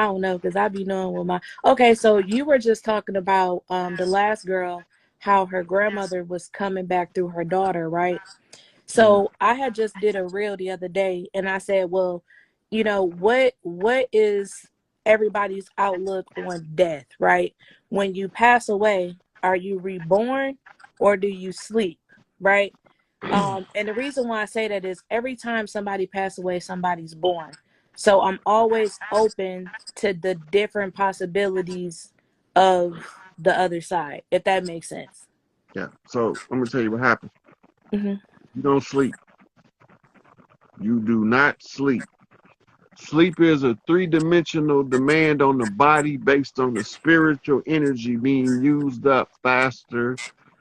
I don't know, because I be knowing with my. Okay, so you were just talking about the last girl, how her grandmother was coming back through her daughter, right? Yeah. So I had just did a reel the other day, and I said, well, what is everybody's outlook on death, right? When you pass away, are you reborn or do you sleep, right? And the reason why I say that is every time somebody passes away, somebody's born. So I'm always open to the different possibilities of the other side, if that makes sense. Yeah. So I'm gonna tell you what happened. Hmm. You don't sleep. You do not sleep. Sleep is a three-dimensional demand on the body based on the spiritual energy being used up faster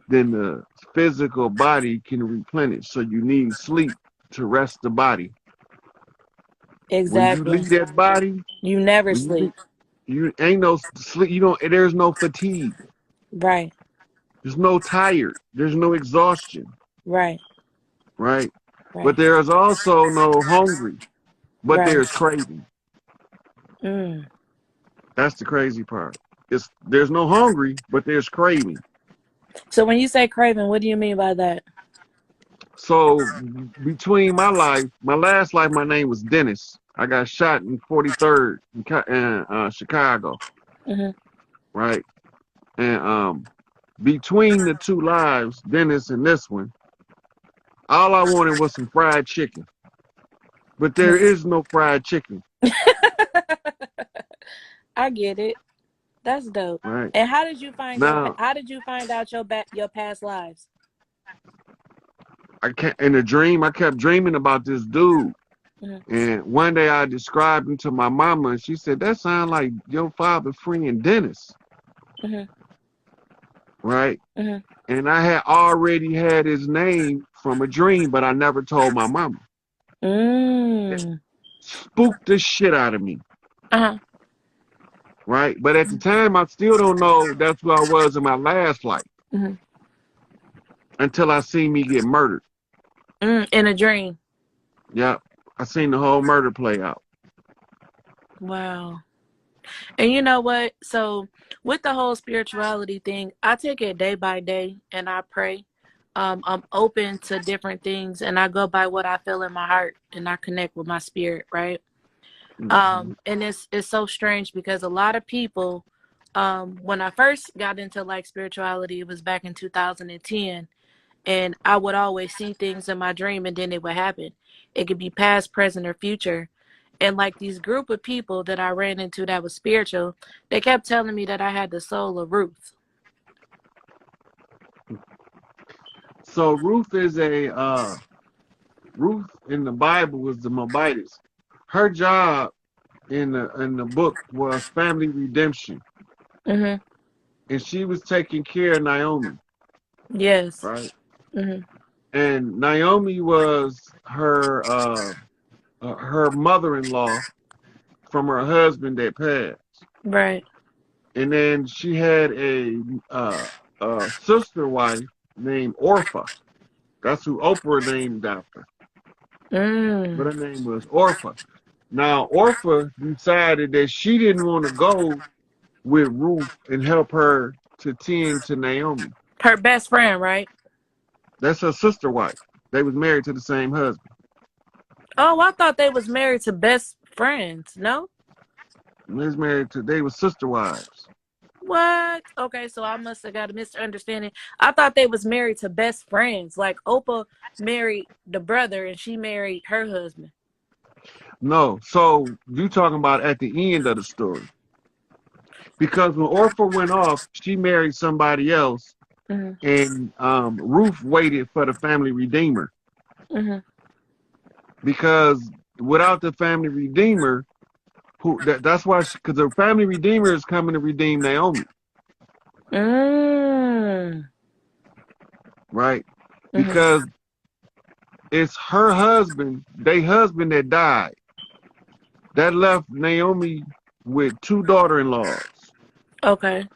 than the physical body can replenish. So you need sleep to rest the body. When you Exactly. leave that body, You never when you leave, sleep. you ain't no sleep. You don't. There's no fatigue. Right. There's no tired. There's no exhaustion. Right. Right. But Right. there is also no hungry. But Right. there's craving. Mm. That's the crazy part. There's no hungry, but there's craving. So when you say craving, what do you mean by that? So between my last life, my name was Dennis. I got shot in 43rd in Chicago, Hmm. right? And between the two lives, Dennis and this one, all I wanted was some fried chicken. But there is no fried chicken, I get it. That's dope. right? And how did you find Now how did you find out your past lives? I can't. In a dream, I kept dreaming about this dude. Hmm. And one day I described him to my mama, and she said, "That sounds like your father friend Dennis, Hmm. right?" Hmm. And I had already had his name from a dream, but I never told my mama. It Mm. spooked the shit out of me, Uh-huh. right? But at the time, I still don't know that's who I was in my last life Hmm. until I seen me get murdered. In a dream. Yep, I seen the whole murder play out. Wow. And you know what? So with the whole spirituality thing, I take it day by day and I pray. I'm open to different things and I go by what I feel in my heart and I connect with my spirit, right? Hmm. And it's so strange because a lot of people, when I first got into like spirituality, it was back in 2010, and I would always see things in my dream and then it would happen. It could be past, present, or future. And like these group of people that I ran into that was spiritual, they kept telling me that I had the soul of Ruth. So Ruth in the Bible was the Moabites. Her job in the book was family redemption, Mhm. and she was taking care of Naomi, Yes. right? Mhm. And Naomi was her mother-in-law from her husband that passed, Right. and then she had a sister wife named Orpha. That's who Oprah named after, but Mm. her name was Orpha. Now Orpha decided that she didn't want to go with Ruth and help her to tend to Naomi. Her best friend, right? That's her sister wife. They was married to the same husband. Oh, I thought they was married to best friends. No? They were sister wives. What? Okay, so I must have got a misunderstanding. I thought they was married to best friends. Like Oprah married the brother and she married her husband. No, so you talking about at the end of the story. Because when Orpha went off, she married somebody else, Hmm. and Ruth waited for the family redeemer. Hmm. Because without the family redeemer, that's why, because the family redeemer is coming to redeem Naomi, Mm. right? Hmm. Because it's her husband, they husband that died. That left Naomi with two daughter-in-laws. Okay.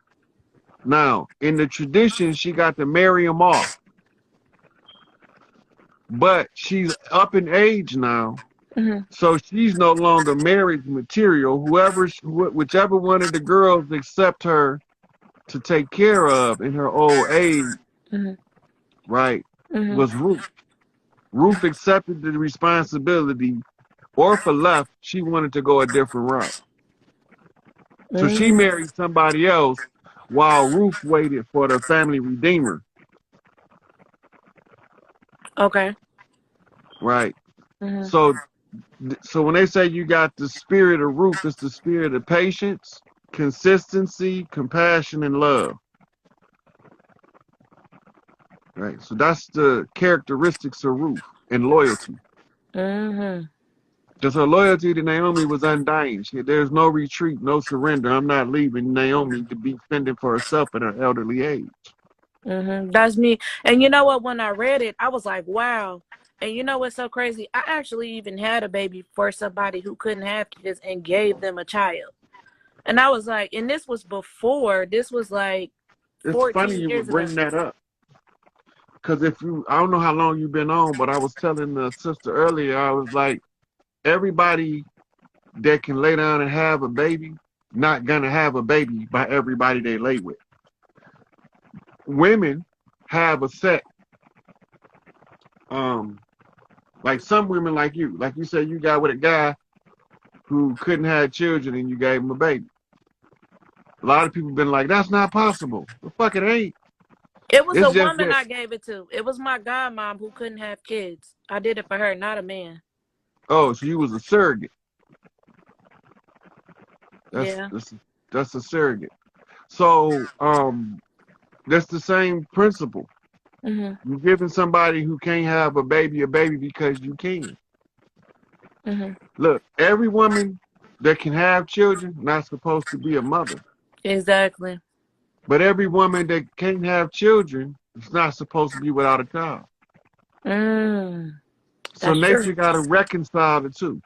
Now, in the tradition, she got to marry them off, but she's up in age now, Mhm. So she's no longer marriage material. Whichever one of the girls accept her to take care of in her old age, Mhm. right, Mhm. was Ruth. Ruth accepted the responsibility. Orpha left. She wanted to go a different route. So she Mhm. married somebody else while Ruth waited for the family redeemer, Okay. right? Mhm. So so when they say you got the spirit of Ruth, it's the spirit of patience, consistency, compassion, and love. Right. So that's the characteristics of Ruth and loyalty. Mhm. Because her loyalty to Naomi was undying. There's no retreat, no surrender. I'm not leaving Naomi to be fending for herself at her elderly age. That's me. And you know what? When I read it, I was like, wow. And you know what's so crazy? I actually even had a baby for somebody who couldn't have kids and gave them a child. And I was like, and this was before, this was like It's funny 14 you years would ago. bring that up. Because I don't know how long you've been on, but I was telling the sister earlier, I was like, everybody that can lay down and have a baby, not gonna have a baby by everybody they lay with. Women have a set, um, like some women like you said, you got with a guy who couldn't have children and you gave him a baby. A lot of people been like, that's not possible. The fuck it ain't. It was a It's just woman that, I gave it to. It was my godmom who couldn't have kids. I did it for her, not a man. oh, so you was a surrogate. That's Yeah. that's that's a surrogate. So that's the same principle. Mhm. You're giving somebody who can't have a baby because you can. Mhm. Look, every woman that can have children not supposed to be a mother. Exactly. But every woman that can't have children is not supposed to be without a child. Mm. So That's true. nature got to reconcile the two.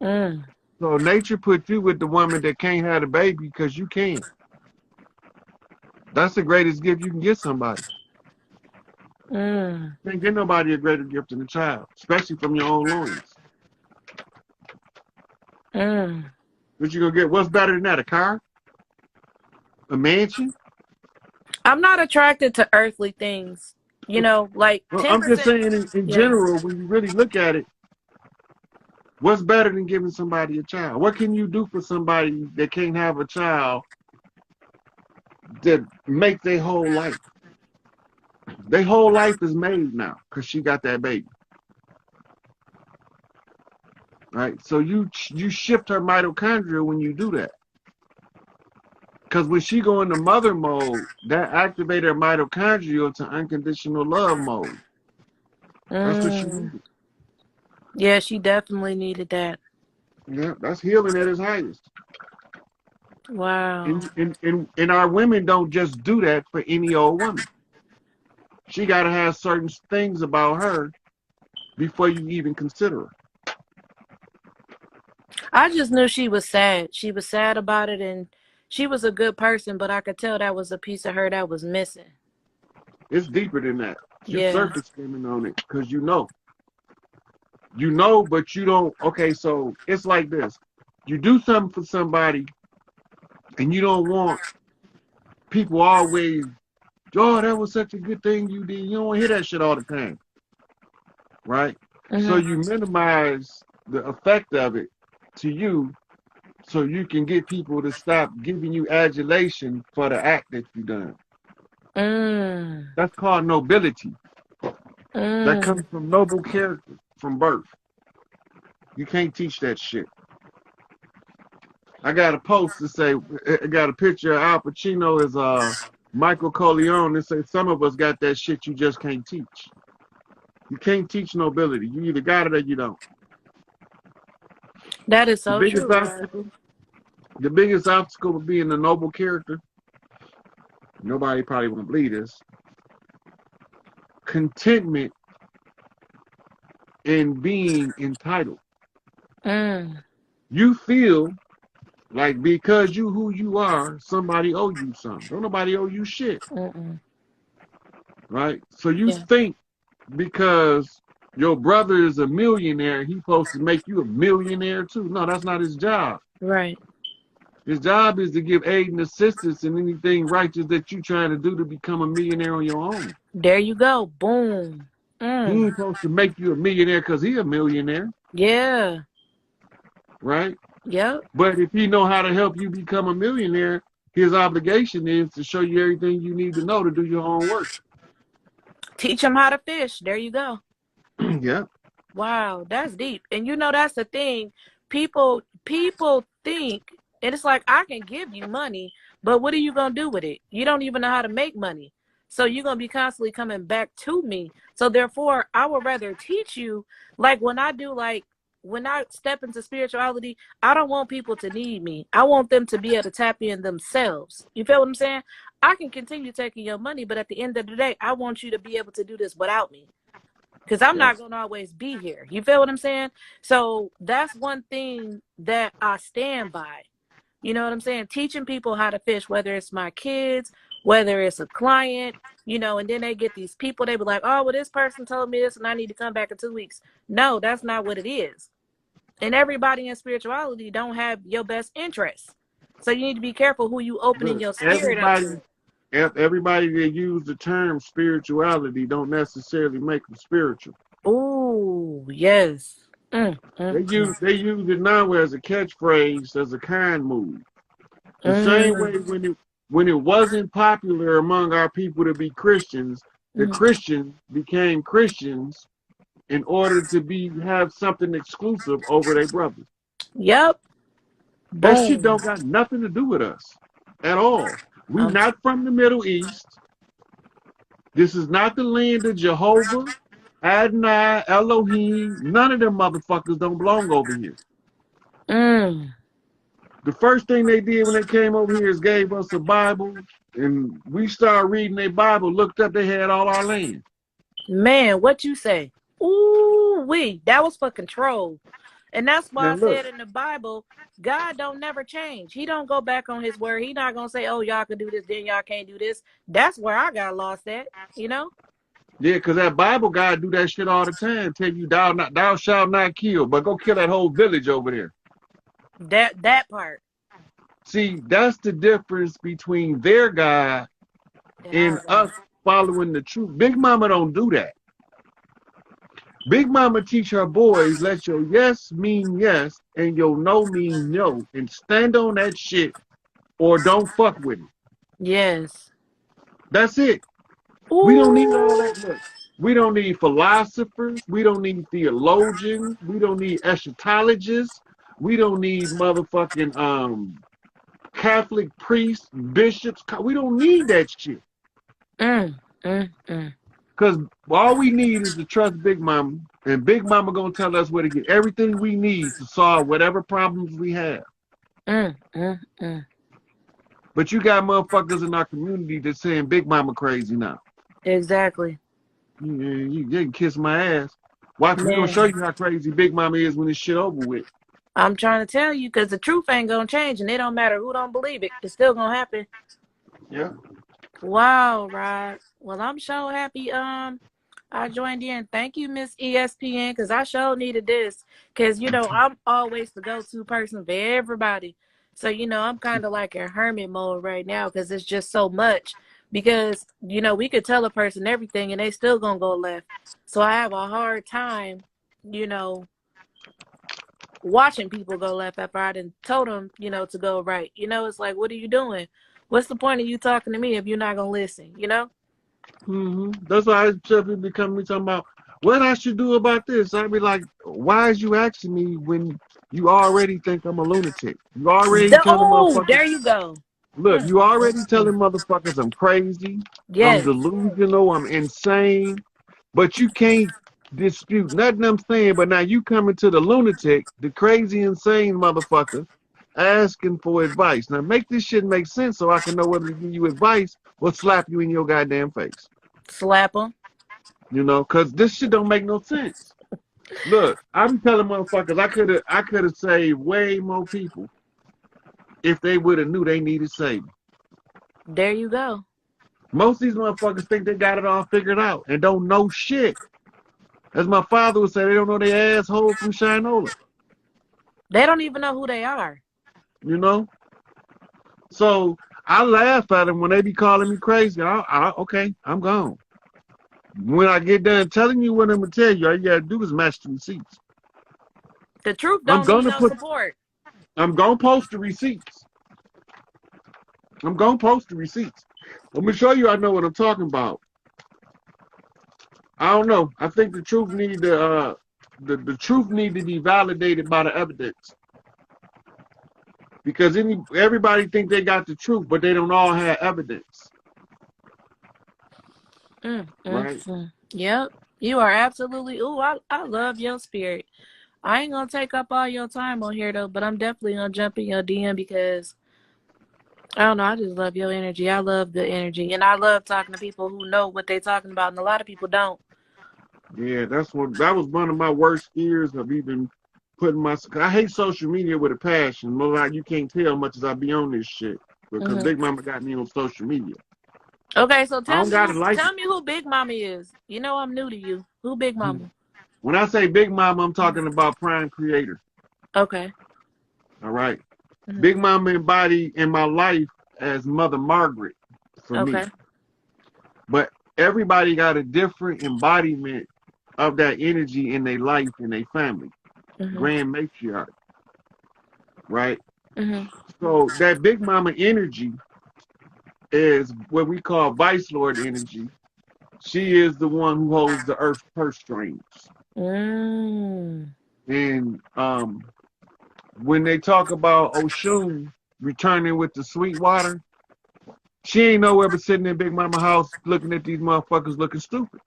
Mm. So nature put you with the woman that can't have a baby because you can. That's the greatest gift you can get somebody. Mm. You can't get nobody a greater gift than a child, especially from your own loins. Mm. What you gonna get? What's better than that? A car? A mansion? I'm not attracted to earthly things. You know, like Well, I'm just 10%. saying in Yeah. general, when you really look at it, what's better than giving somebody a child? What can you do for somebody that can't have a child that make their whole life? Their whole life is made now because she got that baby, right? So you shift her mitochondria when you do that. Because when she go into mother mode, that activated her mitochondria to unconditional love mode. That's what she Mm. needed. Yeah, she definitely needed that. Yeah, that's healing at its highest. Wow. And our women don't just do that for any old woman. She got to have certain things about her before you even consider her. I just knew she was sad. She was sad about it, and she was a good person, but I could tell that was a piece of her that was missing. It's deeper than that. You Yeah. surface skimming on it because but you don't. Okay, so it's like this: you do something for somebody, and you don't want people always, oh, that was such a good thing you did. You don't hear that shit all the time, right? So Mhm. you minimize the effect of it to you, so you can get people to stop giving you adulation for the act that you done. Mm. That's called nobility. That Mm. comes from noble character from birth. You can't teach that shit. I got a post to say, I got a picture of Al Pacino as Michael Corleone and say some of us got that shit you just can't teach. You can't teach nobility. You either got it or you don't. That is The so biggest true, bro. obstacle, the biggest obstacle of being a noble character, nobody probably won't believe this. Contentment in being entitled. Mm. You feel like because you who you are, somebody owe you something. Don't nobody owe you shit, Mm-mm. right? So you Yeah. think because Your brother is a millionaire. He's supposed to make you a millionaire too. No, that's not his job. Right. His job is to give aid and assistance in anything righteous that you're trying to do to become a millionaire on your own. There you go. Boom. He ain't supposed to make you a millionaire because he a millionaire, Yeah. right? Yep. But if he know how to help you become a millionaire, his obligation is to show you everything you need to know to do your own work. Teach them how to fish. There you go. Yeah. Wow, that's deep. And you know that's the thing. People think, and it's like, I can give you money, but what are you gonna do with it? You don't even know how to make money. So you're gonna be constantly coming back to me. So therefore, I would rather teach you, like when I step into spirituality, I don't want people to need me. I want them to be able to tap in themselves. You feel what I'm saying? I can continue taking your money, but at the end of the day, I want you to be able to do this without me. Because I'm Yeah. not going to always be here. You feel what I'm saying? So that's one thing that I stand by. You know what I'm saying? Teaching people how to fish, whether it's my kids, whether it's a client, and then they get these people, they be like, oh, well, this person told me this and I need to come back in 2 weeks. No, that's not what it is. And everybody in spirituality don't have your best interests. So you need to be careful who you opening Look, your spirit up to. everybody that use the term spirituality don't necessarily make them spiritual. Ooh, yes. They use it now as a catchphrase, as a kind move. The same way Mm, when it wasn't popular among our people to be Christians, the mm. Christians became Christians in order to have something exclusive over their brothers. Yep. That shit Boom. don't got nothing to do with us at all. We Um, not from the Middle East. This is not the land of Jehovah, Adonai, Elohim. None of them motherfuckers don't belong over here. mm. The first thing they did when they came over here is gave us a Bible, and we started reading their Bible, looked up, they had all our land. Man, what you say? Ooh, that was for control. And that's why Now I look, said in the Bible, God don't never change. He don't go back on his word. He not gonna say, oh, y'all can do this, then y'all can't do this. That's where I got lost at, you know? yeah, because that Bible guy do that shit all the time. Tell you thou shalt not kill, but go kill that whole village over there. That part. See, that's the difference between their God And and our God. us following the truth. Big Mama don't do that. Big Mama teach her boys, let your yes mean yes and your no mean no, and stand on that shit or don't fuck with it. Yes. That's it. We don't need all Ooh. that. Look, we don't need philosophers. We don't need theologians. We don't need eschatologists. We don't need motherfucking Catholic priests, bishops. We don't need that shit. Mm, mm, mm. Because all we need is to trust Big Mama, and Big Mama gonna tell us where to get everything we need to solve whatever problems we have. Mm, mm, mm. But you got motherfuckers in our community that's saying Big Mama crazy now. Exactly. You can kiss my ass. Watch, we gonna show Man, you how crazy Big Mama is when this shit over with. I'm trying to tell you, because the truth ain't gonna change, and it don't matter who don't believe it. It's still gonna happen. Yeah. Wow, Rod. Well, I'm so happy I joined in. Thank you, Miss ESPN, because I sure needed this. Because, I'm always the go-to person for everybody. So, I'm kind of like in hermit mode right now because it's just so much. Because, we could tell a person everything and they still gonna go left. So I have a hard time, you know, watching people go left after I done told them, to go right. It's like, what are you doing? What's the point of you talking to me if you're not gonna listen? That's why I tell people come to me talking about what I should do about this. I'd be like, why is you asking me when you already think I'm a lunatic? You already telling Oh, motherfuckers, there you go. look, you already telling Mm. motherfuckers I'm crazy, I'm Yes, delusional, I'm insane, but you can't dispute nothing I'm saying. But now you coming to the lunatic, the crazy, insane motherfucker, asking for advice. Now make this shit make sense so I can know whether to give you advice or slap you in your goddamn face. slap them. Cause this shit don't make no sense. Look, I'm telling motherfuckers I could have saved way more people if they would have knew they needed saving. There you go. Most of these motherfuckers think they got it all figured out and don't know shit. As my father would say, they don't know their asshole from Shinola. They don't even know who they are. You know? So I laugh at them when they be calling me crazy. Okay, I'm gone. When I get done telling you what I'm gonna tell you, all you gotta do is match the receipts. The truth I'm don't need gonna no support. I'm gonna post the receipts. I'm gonna post the receipts. I'm gonna show you I know what I'm talking about. I don't know. I think the truth need to the truth need to be validated by the evidence. Because everybody think they got the truth, but they don't all have evidence. Right? Yep. You are absolutely. Ooh, I love your spirit. I ain't gonna take up all your time on here though, but I'm definitely gonna jump in your DM because I don't know. I just love your energy. I love good energy, and I love talking to people who know what they're talking about, and a lot of people don't. Yeah, that was one of my worst fears of even putting I hate social media with a passion. Like you can't tell much as I be on this shit because Big Mama got me on social media. Okay, so I don't gotta like tell me who Big Mama is. You know I'm new to you. Who Big Mama? When I say Big Mama, I'm talking about Prime Creator. Okay. All right. Big Mama embodied in my life as Mother Margaret for me. But everybody got a different embodiment of that energy in their life and their family. Grand matriarch. Right? So that Big Mama energy is what we call Vice Lord energy. She is the one who holds the earth's purse strings. And when they talk about Oshun returning with the sweet water, she ain't nowhere but sitting in Big Mama house looking at these motherfuckers looking stupid.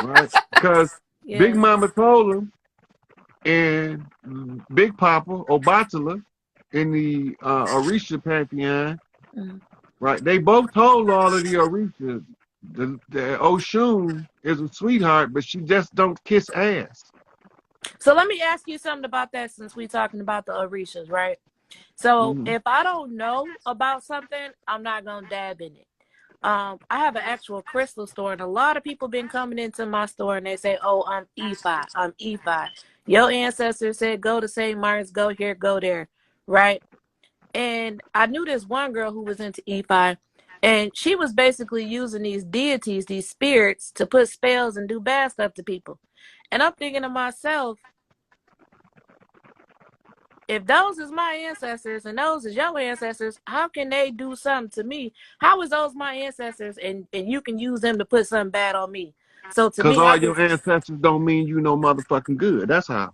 Right? Because Big Mama told them, and Big Papa, Obatala, in the Orisha pantheon, right? They both told all of the Orishas the Oshun is a sweetheart, but she just don't kiss ass. So let me ask you something about that since we're talking about the Orishas, right? So if I don't know about something, I'm not gonna dab in it. I have an actual crystal store, and a lot of people been coming into my store and they say, "Oh, I'm E5. I'm E5. Your ancestors said go to St. Martin's, go here, go there," right? And I knew this one girl who was into E5, and she was basically using these deities, these spirits, to put spells and do bad stuff to people. And I'm thinking to myself, if those is my ancestors and those is your ancestors, how can they do something to me? How is those my ancestors and you can use them to put something bad on me? So to Because me, all your ancestors don't mean you know motherfucking good. That's how.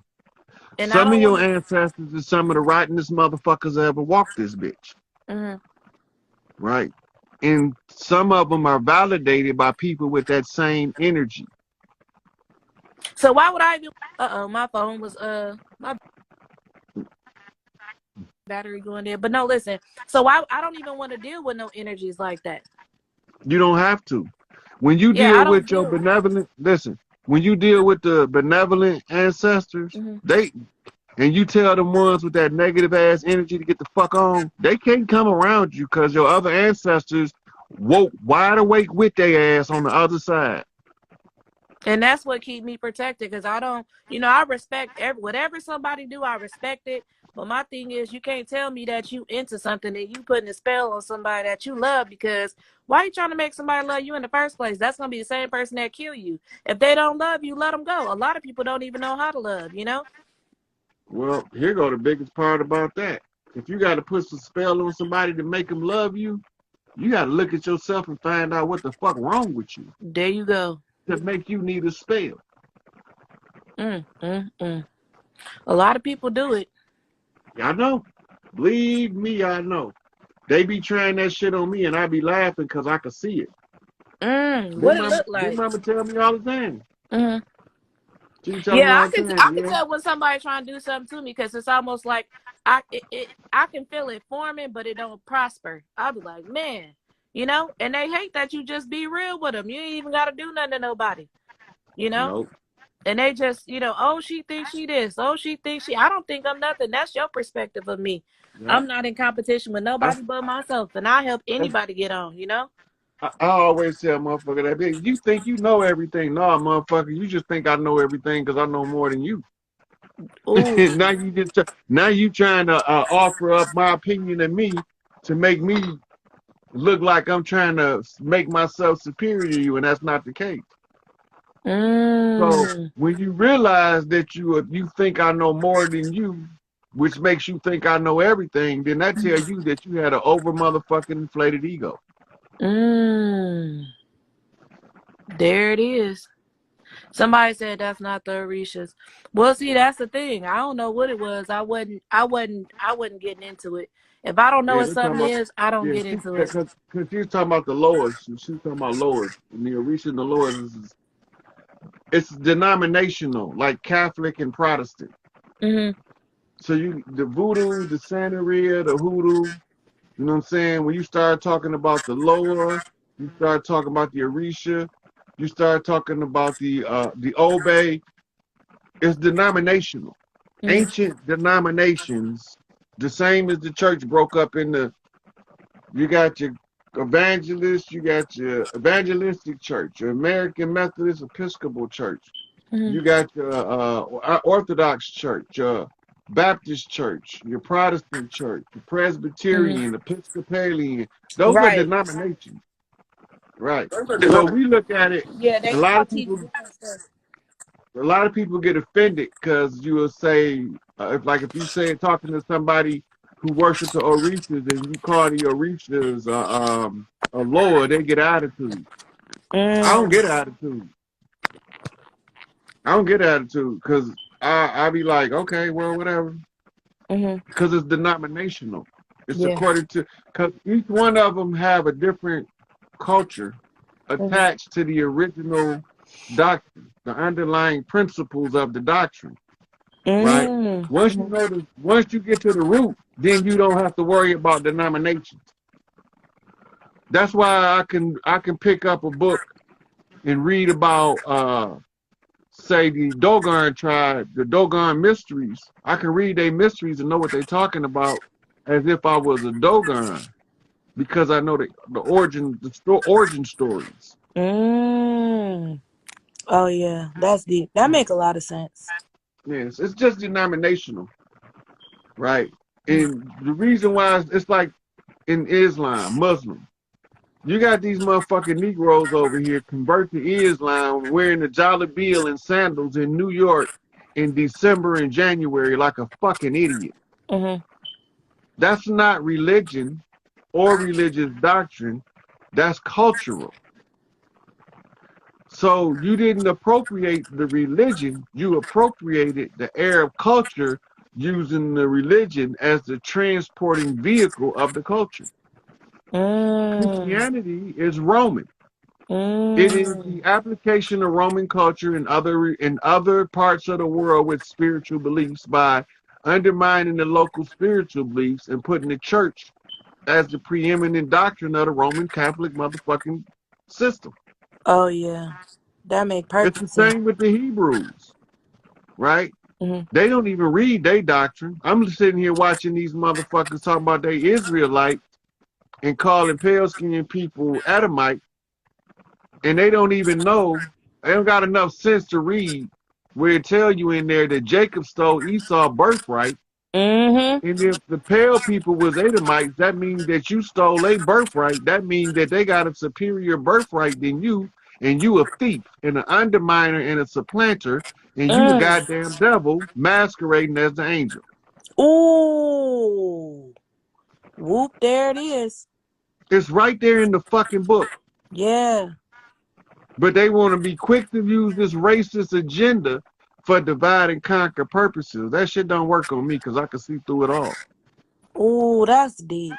And some of your ancestors is some of the rottenest motherfuckers that ever walked this bitch. Right? And some of them are validated by people with that same energy. So why would I do? My phone was my battery going there. But no, listen. So I don't even want to deal with no energies like that. You don't have to. When you deal with your benevolent, listen. When you deal with the benevolent ancestors, and you tell them ones with that negative ass energy to get the fuck on, they can't come around you because your other ancestors woke wide awake with their ass on the other side. And that's what keep me protected, because I don't, I respect whatever somebody do, I respect it. But my thing is, you can't tell me that you into something and you putting a spell on somebody that you love, because why are you trying to make somebody love you in the first place? That's going to be the same person that kill you. If they don't love you, let them go. A lot of people don't even know how to love, Well, here go the biggest part about that. If you got to put some spell on somebody to make them love you, you got to look at yourself and find out what the fuck wrong with you. There you go. To make you need a spell. A lot of people do it. I know. Believe me, I know. They be trying that shit on me and I be laughing because I can see it. What it look like? Big Mama tell me all the time. Yeah, I can tell when somebody trying to do something to me, because it's almost like I can feel it forming, but it don't prosper. I'll be like, man, and they hate that you just be real with them. You ain't even got to do nothing to nobody, Nope. And they just, oh, she thinks she this. Oh, she thinks I don't think I'm nothing. That's your perspective of me. Yep. I'm not in competition with nobody but myself, and I help anybody get on, I always tell motherfucker that, "Hey, you think you know everything. No, motherfucker, you just think I know everything because I know more than you. Ooh. Now you trying to offer up my opinion of me to make me look like I'm trying to make myself superior to you, and that's not the case. So Mm. when you realize that you think I know more than you, which makes you think I know everything, then that tells you that you had an over motherfucking inflated ego. Mm. There it is. Somebody said that's not the Orishas. Well, see, that's the thing. I don't know what it was. I wasn't getting into it. If I don't know Yeah, what they talking something about is, I don't yeah, get into it. because she's talking about the lowest. She's talking about lowest. And the Orisha and the lowest it's denominational, like Catholic and Protestant. Mhm. So the voodoo, the Santeria, the hoodoo, you know what I'm saying? When you start talking about the lower, you start talking about the Orisha, you start talking about the Obe, it's denominational. Mhm. Ancient denominations, the same as the church broke up into you got your evangelists, you got your evangelistic church, your American Methodist Episcopal Church, Mhm. you got your Orthodox church, your Baptist church, your Protestant church, your Mhm. Presbyterian, Episcopalian. Those are Right. denominations, right? So we look at it. Yeah, they A lot all of teach people, different stuff. a lot of people get offended because you will say, if you say talking to somebody who worship the Orishas and you call the Orishas a Lord, they get attitude. I don't Mm. get attitude. I don't get attitude because I be like, okay, well, whatever. Mhm. Because it's denominational. It's Yeah. according to, because each one of them have a different culture Mhm. attached to the original doctrine, the underlying principles of the doctrine, right? Mm. Mhm. Once you get to the root, then you don't have to worry about denominations. That's why I can pick up a book and read about say the Dogon tribe, the Dogon mysteries. I can read their mysteries and know what they're talking about as if I was a Dogon because I know the origin stories. Mm. Oh yeah, that's deep. That make a lot of sense. Yes, it's just denominational, right? Mm. And the reason why it's like in Islam, Muslim. You got these motherfucking Negroes over here convert to Islam wearing the Jalabiel and sandals in New York in December and January like a fucking idiot. Mhm. That's not religion or religious doctrine. That's cultural. So you didn't appropriate the religion, you appropriated the Arab culture using the religion as the transporting vehicle of the culture. Mm. Christianity is Roman. It is Mm. the application of Roman culture in other parts of the world with spiritual beliefs by undermining the local spiritual beliefs and putting the church as the preeminent doctrine of the Roman Catholic motherfucking system. Oh yeah, that make It's the perfect sense. same with the Hebrews, right? Mhm. They don't even read their doctrine. I'm sitting here watching these motherfuckers talk about they Israelites and calling pale skinned people Edomites, and they don't even know, they don't got enough sense to read where it tell you in there that Jacob stole Esau's birthright. Mhm. And if the pale people was Edomites, that means that you stole a birthright. That means that they got a superior birthright than you, and you a thief and an underminer and a supplanter, and you the Mm. goddamn devil masquerading as the angel. Ooh. Whoop! There it is. It's right there in the fucking book. Yeah. But they want to be quick to use this racist agenda for divide and conquer purposes. That shit don't work on me because I can see through it all. Ooh, that's deep.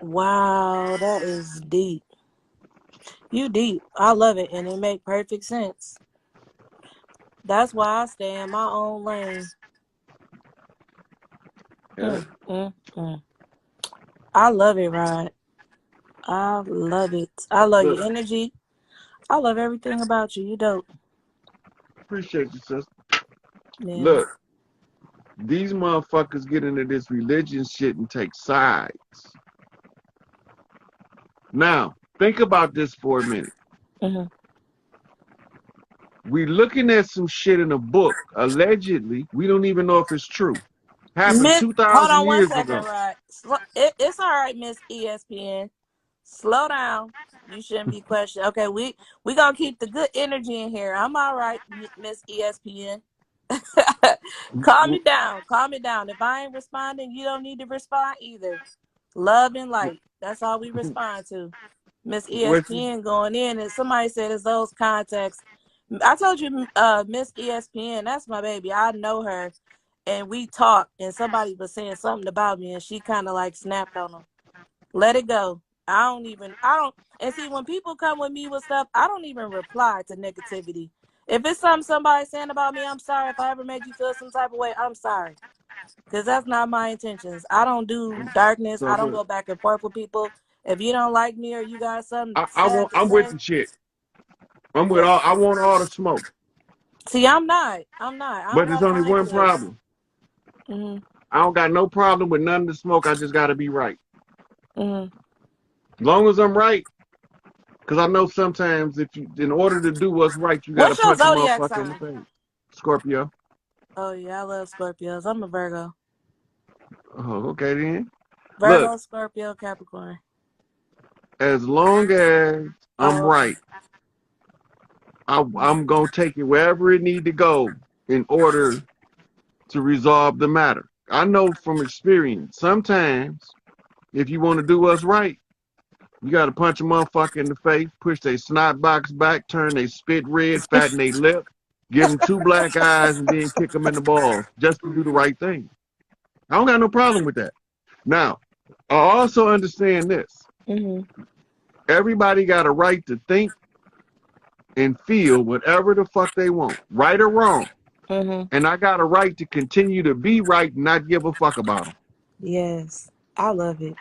Wow, that is deep. You deep. I love it, and it make perfect sense. That's why I stay in my own lane. Yeah, Mm, mm, mm. I love it, Rod. I love it. I love look, your energy. I love everything about you. You dope. appreciate you, sister. Yeah. Look, these motherfuckers get into this religion shit and take sides. Now, think about this for a minute. Mhm. We looking at some shit in a book, allegedly. We don't even know if it's true. Happened Hold 2,000 on one years second, ago. Rod. It's all right, Miss ESPN. Slow down. You shouldn't be questioned. Okay, we gonna keep the good energy in here. I'm all right, Miss ESPN. Calm me down. Calm me down. If I ain't responding, you don't need to respond either. Love and light. That's all we respond to. Miss What's ESPN going in, and somebody said it's those contacts. I told you, Miss ESPN, that's my baby. I know her, and we talked, and somebody was saying something about me, and she kind of like snapped on them. Let it go. I don't, and see, when people come with me with stuff, I don't even reply to negativity. If it's something somebody's saying about me, I'm sorry. If I ever made you feel some type of way, I'm sorry. Because that's not my intentions. I don't do darkness. so I don't look? go back and forth with people. If you don't like me or you got something sad to I'm with say, the shit. I'm with yeah. all. I want all the smoke. See, I'm not. I'm not. I don't But there's got only time one for this. problem. Mhm. I don't got no problem with none of the smoke. I just got to be right. Mhm. As long as I'm right, because I know sometimes in order to do what's right, you got to What's your punch a zodiac motherfucker in the sign? face. Scorpio. Oh yeah, I love Scorpios. I'm a Virgo. Oh, okay then. Look, Virgo, Scorpio, Capricorn. as long as I'm Oh, okay. right, I'm gonna take it wherever it need to go in order to resolve the matter. I know from experience. Sometimes, if you want to do what's right, you got to punch a motherfucker in the face, push their snot box back, turn they spit red, fatten their lip, give them two black eyes, and then kick them in the balls just to do the right thing. I don't got no problem with that. Now, I also understand this. Mhm. Everybody got a right to think and feel whatever the fuck they want, right or wrong. Mhm. And I got a right to continue to be right and not give a fuck about them. Yes, I love it.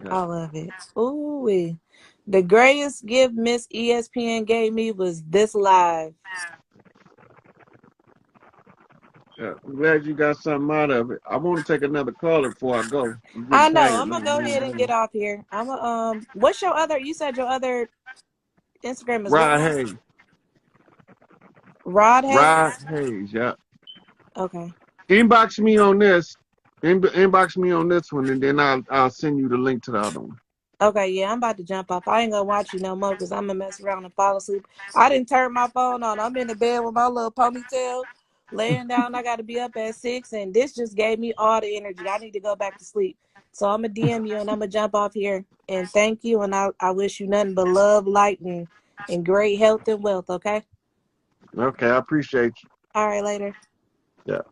Yeah. I love it. Ooh, the greatest gift Miss ESPN gave me was this live. Yeah. I'm glad you got something out of it. I want to take another caller before I go. I'm getting I know. tired I'm gonna now. go ahead and get off here. I'm gonna What's your other? You said your other Instagram is what Rod now? Hayes. Rod Rod Hayes. Hayes, yeah. Okay. Inbox me on this. Inbox me on this one, and then I'll send you the link to the other one. Okay. Yeah, I'm about to jump off. I ain't gonna watch you no more because I'm gonna mess around and fall asleep. I didn't turn my phone on. I'm in the bed with my little ponytail, laying down. I got to be up at 6, and this just gave me all the energy. I need to go back to sleep. So I'm gonna DM you and I'm gonna jump off here. And thank you. And I wish you nothing but love, light, and great health and wealth. Okay. Okay, I appreciate you. All right. Later. Yeah.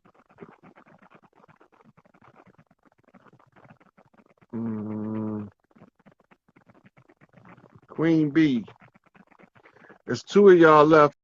Mm, Queen B. There's two of y'all left.